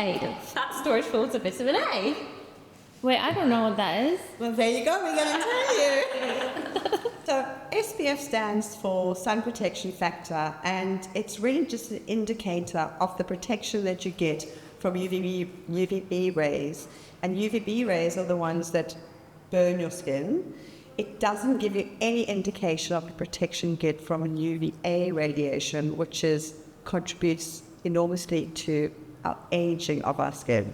contain fat storage forms of vitamin A. Wait, I don't know what that is. Well, there you go. We're going to tell you. So SPF stands for sun protection factor, and it's really just an indicator of the protection that you get from UVB rays. And UVB rays are the ones that burn your skin. It doesn't give you any indication of the protection you get from an UVA radiation, which contributes enormously to our aging of our skin.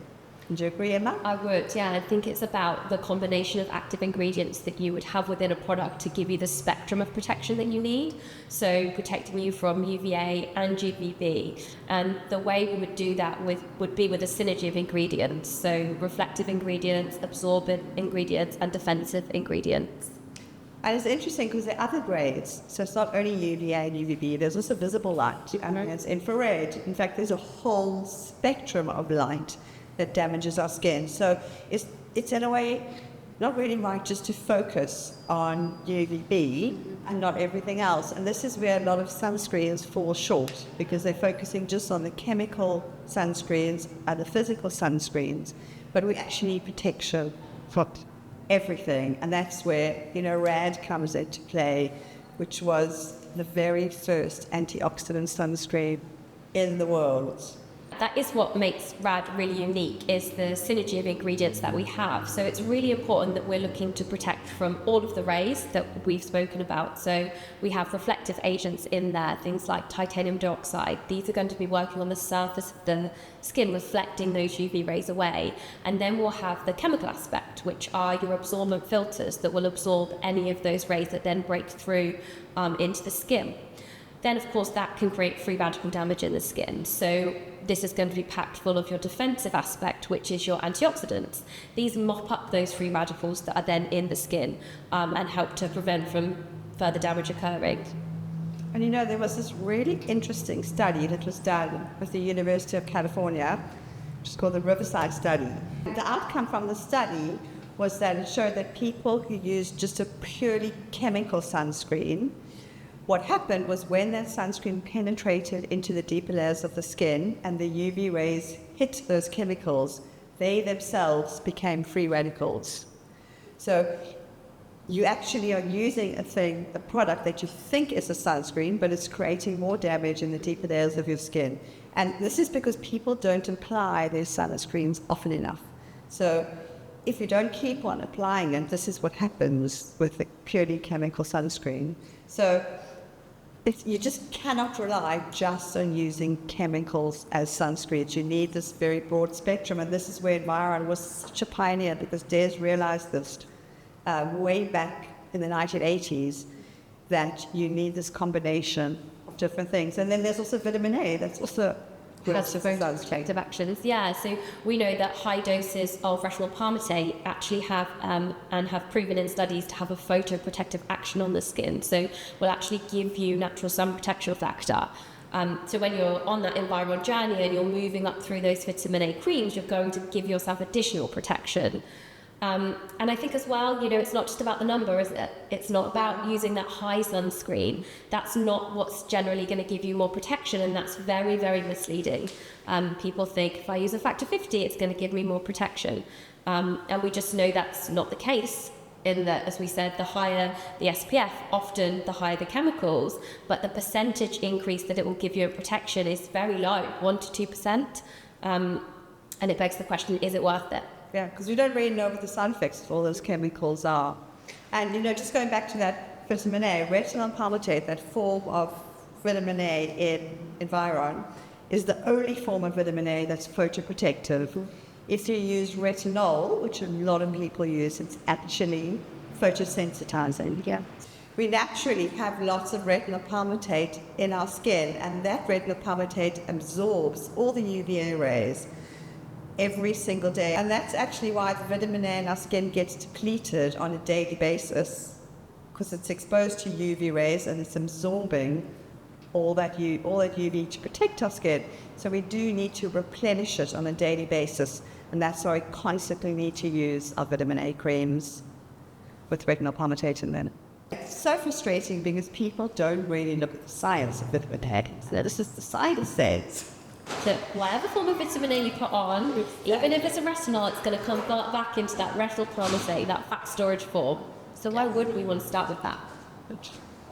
Do you agree, Emma? I would, yeah. I think it's about the combination of active ingredients that you would have within a product to give you the spectrum of protection that you need. So protecting you from UVA and UVB. And the way we would do that would be with a synergy of ingredients. So reflective ingredients, absorbent ingredients, and defensive ingredients. And it's interesting because there are other grades. So it's not only UVA and UVB, there's also visible light. And there's infrared. In fact, there's a whole spectrum of light that damages our skin. So it's in a way not really right just to focus on UVB and not everything else. And this is where a lot of sunscreens fall short, because they're focusing just on the chemical sunscreens and the physical sunscreens. But we actually need protection from everything. And that's where, RAD comes into play, which was the very first antioxidant sunscreen in the world. That is what makes RAD really unique, is the synergy of ingredients that we have. So it's really important that we're looking to protect from all of the rays that we've spoken about. So we have reflective agents in there, things like titanium dioxide. These are going to be working on the surface of the skin, reflecting those UV rays away. And then we'll have the chemical aspect, which are your absorbent filters that will absorb any of those rays that then break through into the skin. Then, of course, that can create free radical damage in the skin. So this is going to be packed full of your defensive aspect, which is your antioxidants. These mop up those free radicals that are then in the skin and help to prevent from further damage occurring. And there was this really interesting study that was done with the University of California, which is called the Riverside Study. The outcome from the study was that it showed that people who used just a purely chemical sunscreen, what happened was when that sunscreen penetrated into the deeper layers of the skin and the UV rays hit those chemicals, they themselves became free radicals. So you actually are using a product that you think is a sunscreen, but it's creating more damage in the deeper layers of your skin. And this is because people don't apply their sunscreens often enough. So if you don't keep on applying it, this is what happens with the purely chemical sunscreen. So you just cannot rely just on using chemicals as sunscreens. You need this very broad spectrum, and this is where Environ was such a pioneer, because Des realized this way back in the 1980s, that you need this combination of different things. And then there's also vitamin A, that's also has very protective actions. Yeah, so we know that high doses of retinol palmitate actually have and have proven in studies to have a photoprotective action on the skin. So will actually give you natural sun protection factor. So when you're on that environmental journey and you're moving up through those vitamin A creams, you're going to give yourself additional protection. And I think as well, it's not just about the number, is it? It's not about using that high sunscreen. That's not what's generally going to give you more protection, and that's very, very misleading. People think if I use a factor 50, it's going to give me more protection. And we just know that's not the case, in that, as we said, the higher the SPF, often the higher the chemicals, but the percentage increase that it will give you in protection is very low, 1 to 2%. And it begs the question, is it worth it? Yeah, because we don't really know what the side effects of all those chemicals are. And, just going back to that vitamin A, retinol palmitate, that form of vitamin A in Environ, is the only form of vitamin A that's photoprotective. If you use retinol, which a lot of people use, it's actually photosensitizing. Yeah. We naturally have lots of retinol palmitate in our skin, and that retinol palmitate absorbs all the UVA rays every single day. And that's actually why the vitamin A in our skin gets depleted on a daily basis, because it's exposed to UV rays and it's absorbing all that UV to protect our skin. So we do need to replenish it on a daily basis, and that's why we constantly need to use our vitamin A creams with retinol palmitate in them. It's so frustrating because people don't really look at the science of vitamin A. So this is the science says. So whatever form of vitamin A you put on, even if it's a retinol, it's going to convert back into that retinol palmitate, that fat storage form. So why would we want to start with that?